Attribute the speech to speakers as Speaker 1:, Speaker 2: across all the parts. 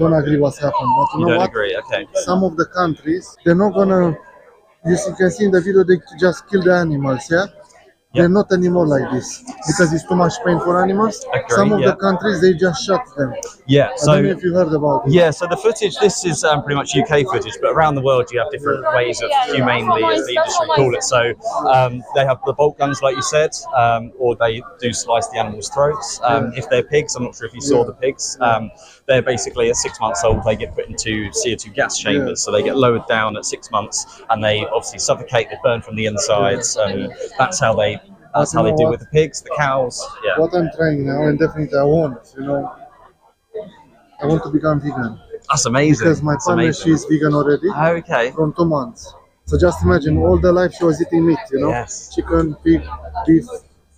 Speaker 1: don't agree what's happened. But you know
Speaker 2: don't
Speaker 1: what?
Speaker 2: agree? Okay.
Speaker 1: Some of the countries, they're not gonna. You can see in the video they just kill the animals. Yeah. They're not anymore like this because it's too much pain for animals.
Speaker 2: Agree,
Speaker 1: Some of the countries they just shut them.
Speaker 2: Yeah,
Speaker 1: I don't know if you heard about it.
Speaker 2: Yeah, so the footage, this is pretty much UK footage, but around the world you have different ways of humanely, as the industry call it. So they have the bolt guns, like you said, or they do slice the animals' throats. If they're pigs, I'm not sure if you saw the pigs, they're basically at 6 months old, they get put into CO2 gas chambers, so they get lowered down at 6 months, and they obviously suffocate, they burn from the insides, and that's how they do with the pigs, the cows. Yeah.
Speaker 1: What I'm trying now, and definitely I want to become vegan.
Speaker 2: That's amazing.
Speaker 1: Because my partner, she's vegan already.
Speaker 2: Okay.
Speaker 1: From 2 months. So just imagine, all the life she was eating meat,
Speaker 2: Yes.
Speaker 1: chicken, pig, beef,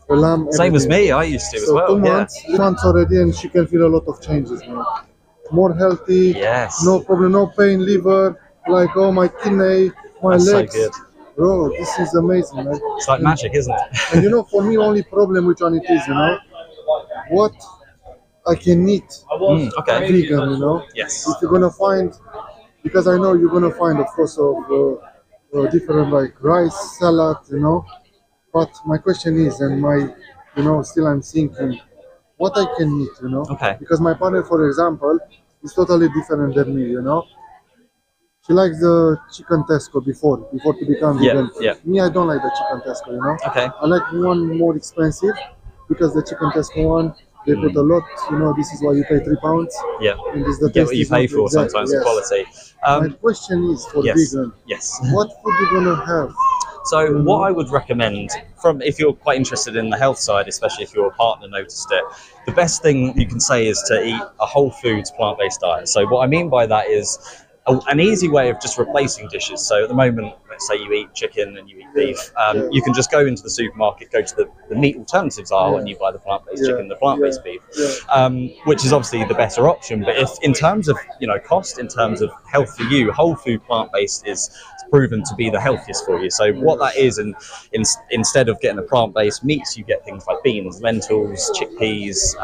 Speaker 1: lamb.
Speaker 2: Same as me, I used to as well.
Speaker 1: 2 months, 2 months already, and she can feel a lot of changes, More healthy.
Speaker 2: Yes.
Speaker 1: No problem, no pain, liver, like my kidney, my
Speaker 2: That's
Speaker 1: legs.
Speaker 2: so good.
Speaker 1: Bro, this is amazing, man.
Speaker 2: It's like magic, isn't it?
Speaker 1: And for me, only problem which one it is, what I can eat
Speaker 2: okay.
Speaker 1: vegan,
Speaker 2: Yes.
Speaker 1: If you're gonna find, because I know you're gonna find, of course, different like rice, salad, But my question is, and still I'm thinking, what I can eat,
Speaker 2: Okay.
Speaker 1: Because my partner, for example, is totally different than me, She likes the chicken Tesco before to become vegan.
Speaker 2: Yeah.
Speaker 1: Me, I don't like the chicken Tesco,
Speaker 2: Okay.
Speaker 1: I like one more expensive because the chicken Tesco one, they put a lot, this is why you pay £3.
Speaker 2: Yeah.
Speaker 1: And this the
Speaker 2: Get what you pay for sometimes, the quality.
Speaker 1: My question is for vegan.
Speaker 2: Yes.
Speaker 1: What food you gonna have?
Speaker 2: So what I would recommend, if you're quite interested in the health side, especially if your partner noticed it, the best thing you can say is to eat a whole foods plant-based diet. So what I mean by that is an easy way of just replacing dishes. So at the moment, let's say you eat chicken and you eat beef, you can just go into the supermarket, go to the meat alternatives aisle, and you buy the plant-based chicken, the plant-based beef, which is obviously the better option. But if in terms of cost, in terms of health for you, whole food plant-based is proven to be the healthiest for you. So what that is, and instead of getting the plant-based meats, you get things like beans, lentils, chickpeas,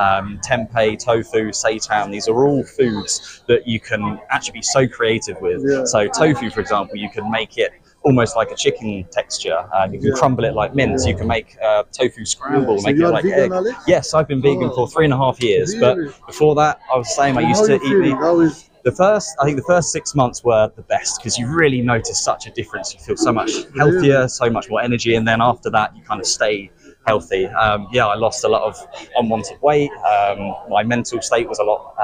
Speaker 2: tempeh, tofu, seitan. These are all foods that you can actually be so creative with. So tofu, for example, you can make it almost like a chicken texture. You can crumble it like mince. You can make tofu scramble, make it like egg. Yes, I've been vegan for 3.5 years, but before that, I was saying I used to eat meat. I think the first 6 months were the best because you really notice such a difference. You feel so much healthier, so much more energy, and then after that, you kind of stay healthy. I lost a lot of unwanted weight. My mental state was a lot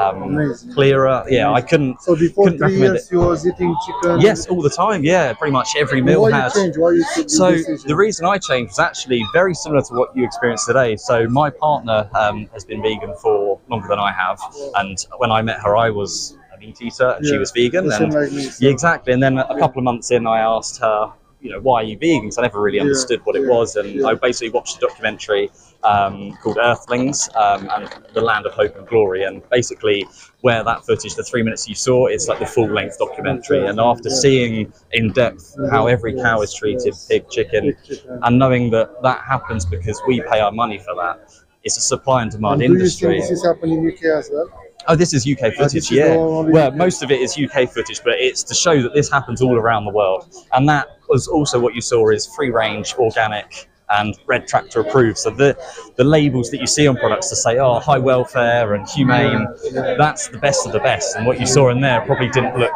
Speaker 2: clearer. Yeah, I couldn't.
Speaker 1: So before
Speaker 2: couldn't
Speaker 1: 3 years, you was eating chicken.
Speaker 2: Yes, all the time. Yeah, pretty much every meal
Speaker 1: Why
Speaker 2: had.
Speaker 1: you changed? Why you took
Speaker 2: So
Speaker 1: this decision?
Speaker 2: the reason I changed was actually very similar to what you experienced today. So my partner has been vegan for longer than I have, and when I met her, I was an EATER and she was vegan. And
Speaker 1: like me,
Speaker 2: yeah, exactly. And then a couple of months in, I asked her, why are you vegan? Because I never really understood what it was. And I basically watched a documentary called Earthlings and the Land of Hope and Glory. And basically where that footage, the 3 minutes you saw, it's like the full-length documentary. And after seeing in depth how every cow is treated, pig, chicken, and knowing that happens because we pay our money for that, it's a supply and demand industry.
Speaker 1: Do you think this is happening in UK as well?
Speaker 2: Oh, this is UK footage, yeah. Well, most of it is UK footage, but it's to show that this happens all around the world. And that was also what you saw is free range, organic, and Red Tractor approved. So the labels that you see on products to say, high welfare and humane, that's the best of the best. And what you saw in there probably didn't look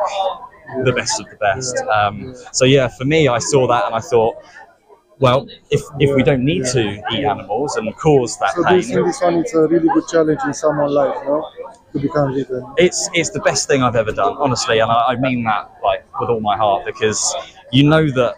Speaker 2: the best of the best. So yeah, for me, I saw that and I thought, well, if we don't need to eat animals and cause that pain,
Speaker 1: so this one it's a really good challenge in someone's life, no? To become vegan.
Speaker 2: It's the best thing I've ever done, honestly, and I mean that like with all my heart, because you know that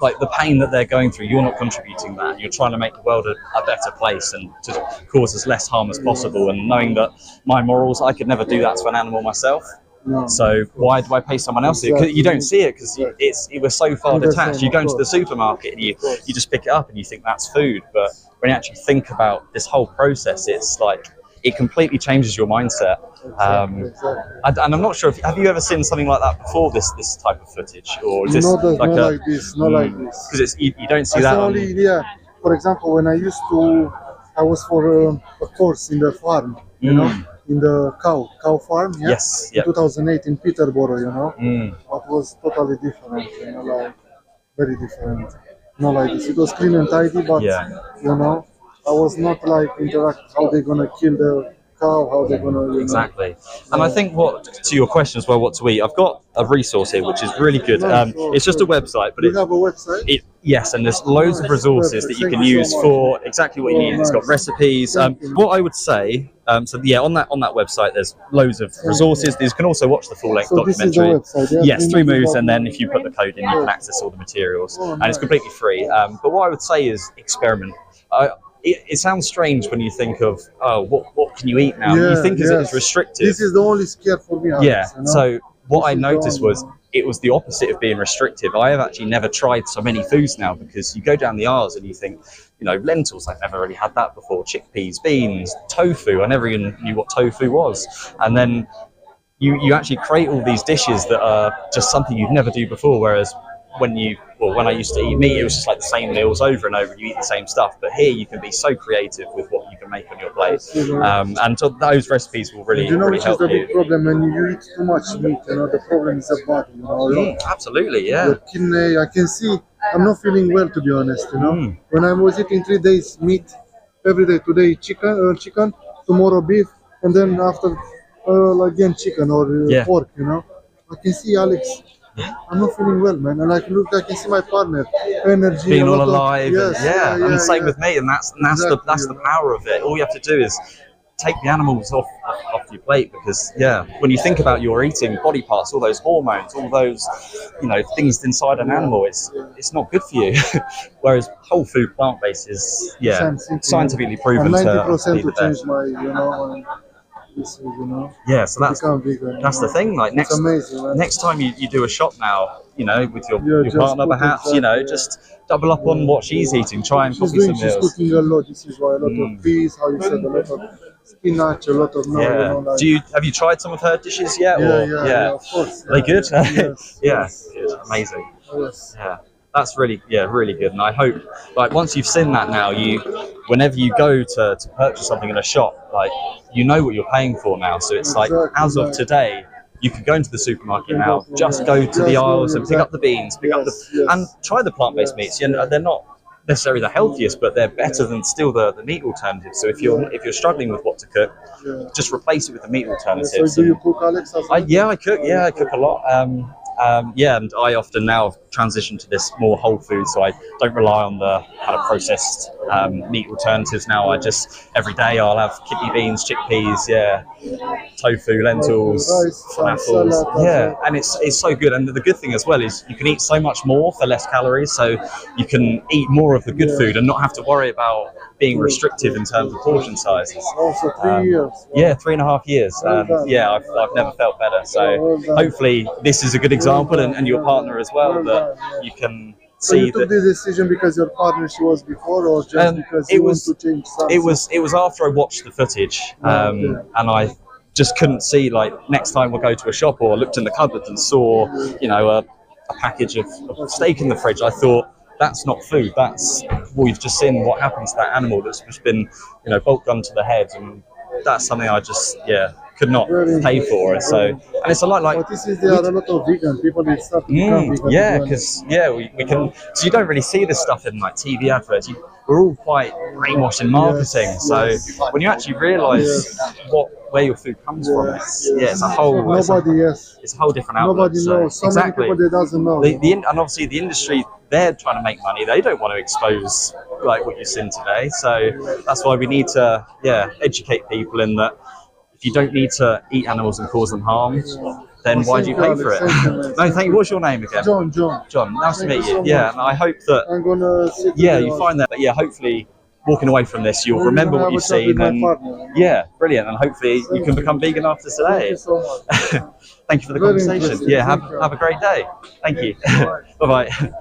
Speaker 2: like the pain that they're going through, you're not contributing that. You're trying to make the world a better place and to cause as less harm as possible. And knowing that my morals, I could never do that to an animal myself. No. So why do I pay someone else? Exactly. You don't see it because it was so far detached. You go into the supermarket and you just pick it up and you think that's food. But when you actually think about this whole process, it's like it completely changes your mindset. And I'm not sure have you ever seen something like that before? This type of footage, or is this
Speaker 1: not like this?
Speaker 2: Because you don't see that.
Speaker 1: Only, for example, when I was for a course in the farm, you know. in the cow farm, yeah,
Speaker 2: Yes,
Speaker 1: in
Speaker 2: yeah.
Speaker 1: 2008 in Peterborough, you know.
Speaker 2: Mm.
Speaker 1: It was totally different, you know, like very different. Not like this. It was clean and tidy, but
Speaker 2: Yeah.
Speaker 1: you know, I was not like interact how they gonna kill the cow, how they gonna, you know.
Speaker 2: Exactly. And I think what to your question as well, what to eat, I've got a resource here which is really good.
Speaker 1: Nice. Oh,
Speaker 2: It's just a
Speaker 1: good.
Speaker 2: website, but
Speaker 1: You have a website?
Speaker 2: yes, and there's loads of
Speaker 1: Nice.
Speaker 2: resources
Speaker 1: Perfect.
Speaker 2: that you
Speaker 1: Thank
Speaker 2: can
Speaker 1: you
Speaker 2: use
Speaker 1: so much.
Speaker 2: for exactly what you
Speaker 1: Oh,
Speaker 2: need. It's got
Speaker 1: nice.
Speaker 2: recipes.
Speaker 1: Thank you.
Speaker 2: What I would say, so yeah, on that website, there's loads of resources. You can also watch the full-length
Speaker 1: So this is the
Speaker 2: documentary.
Speaker 1: website, yeah?
Speaker 2: Yes, 3 moves, and then
Speaker 1: Moves.
Speaker 2: if you put the code in, you can access all the materials,
Speaker 1: Oh,
Speaker 2: and it's
Speaker 1: nice.
Speaker 2: completely free. But what I would say is experiment. It sounds strange when you think of, oh, what can you eat now?
Speaker 1: Yeah,
Speaker 2: You think
Speaker 1: yes.
Speaker 2: it's restrictive.
Speaker 1: This is the only scare for me, Alex,
Speaker 2: Yeah.
Speaker 1: you know?
Speaker 2: So what
Speaker 1: This
Speaker 2: I
Speaker 1: is the
Speaker 2: noticed
Speaker 1: only
Speaker 2: was
Speaker 1: one.
Speaker 2: it was the opposite of being restrictive. I have actually never tried so many foods now, because you go down the aisles and you think, lentils, I've never really had that before. Chickpeas, beans, tofu. I never even knew what tofu was. And then you actually create all these dishes that are just something you'd never do before. Whereas when I used to eat meat, it was just like the same meals over and over, and you eat the same stuff. But here you can be so creative with what you can make on your plate, and so those recipes will really,
Speaker 1: You know
Speaker 2: really
Speaker 1: which is
Speaker 2: help
Speaker 1: the
Speaker 2: you.
Speaker 1: big problem when you eat too much meat, the problem is the body,
Speaker 2: Absolutely, yeah.
Speaker 1: The kidney, I can see, I'm not feeling well, to be honest, When I was eating 3 days meat, every day, today chicken, tomorrow beef, and then after again chicken or pork, I can see, Alex, I'm not feeling well, man. And I can see my partner, energy,
Speaker 2: Being
Speaker 1: a
Speaker 2: all
Speaker 1: lot of-
Speaker 2: alive,
Speaker 1: yes,
Speaker 2: and and same with me, and that's
Speaker 1: Exactly.
Speaker 2: the power of it. All you have to do is take the animals off your plate, because when you think about your eating body parts, all those hormones, all those things inside an animal, it's not good for you. Whereas whole food plant based is scientifically proven
Speaker 1: and
Speaker 2: to
Speaker 1: 90%
Speaker 2: be the
Speaker 1: to change
Speaker 2: best.
Speaker 1: my, this,
Speaker 2: So that's
Speaker 1: become vegan.
Speaker 2: the thing. Like
Speaker 1: It's amazing, man.
Speaker 2: next time you do a shop now, with your
Speaker 1: just
Speaker 2: partner,
Speaker 1: put
Speaker 2: perhaps,
Speaker 1: exactly,
Speaker 2: just double up on what she's eating. Try and copy some
Speaker 1: She's
Speaker 2: meals.
Speaker 1: cooking a lot. This is why a lot of peas, how you said, a lot of spinach, a lot of
Speaker 2: Have you tried some of her dishes yet?
Speaker 1: yeah, of course.
Speaker 2: Are they good?
Speaker 1: Yes,
Speaker 2: Good. Amazing.
Speaker 1: yes.
Speaker 2: Yeah, that's really good. And I hope, like, once you've seen that now, whenever you go to purchase something in a shop, like, you know what you're paying for now. So it's like,
Speaker 1: Exactly,
Speaker 2: as of
Speaker 1: right.
Speaker 2: today, you can go into the supermarket now, just go to the aisles and pick up the beans, and try the plant-based meats. They're not necessarily the healthiest, but they're better than still the meat alternatives. So if you're struggling with what to cook, just replace it with the meat alternatives.
Speaker 1: So do you cook, Alex?
Speaker 2: I cook. I cook a lot. And I often now transition to this more whole food, so I don't rely on the kind of processed meat alternatives now. I just, every day I'll have kidney beans, chickpeas, tofu, lentils,
Speaker 1: Rice,
Speaker 2: falafels,
Speaker 1: salad,
Speaker 2: and it's so good. And the good thing as well is you can eat so much more for less calories, so you can eat more of the good food and not have to worry about being restrictive in terms of portion sizes.
Speaker 1: Also 3 years.
Speaker 2: 3.5 years. I've never felt better. So hopefully this is a good example, and your partner as well, that you can
Speaker 1: So
Speaker 2: see
Speaker 1: you took
Speaker 2: that.
Speaker 1: this decision because your partner she was before, or just because
Speaker 2: it
Speaker 1: you
Speaker 2: was-
Speaker 1: want to change something?
Speaker 2: It was after I watched the footage, and I just couldn't see, like, next time we'll go to a shop, or looked in the cupboard and saw a package of steak in the fridge. I thought, that's not food. We've just seen what happens to that animal that's just been bolt gun to the head, and that's something I just could not pay for. And so, and it's a lot like.
Speaker 1: But there are a lot of vegan people that start to become vegan.
Speaker 2: Because we can. So you don't really see this stuff in like TV adverts. We're all quite brainwashed in marketing. When you actually realise where your food comes from, it's a whole. It's a whole different outlook.
Speaker 1: Nobody knows. So many people that doesn't know.
Speaker 2: And obviously the industry, they're trying to make money. They don't want to expose like what you've seen today. So that's why we need to educate people in that. If you don't need to eat animals and cause them harm, then why do you pay for it? No, thank you. What's your name again?
Speaker 1: John.
Speaker 2: Nice to meet you.
Speaker 1: So
Speaker 2: And I hope that
Speaker 1: I'm gonna sit
Speaker 2: you find that. But hopefully, walking away from this, you'll remember what you've seen, and brilliant. And hopefully, you can become vegan after today.
Speaker 1: Thank you so much.
Speaker 2: Thank you for the
Speaker 1: Very
Speaker 2: conversation.
Speaker 1: interesting. Thank you.
Speaker 2: Have a great day. Thank you. Bye bye.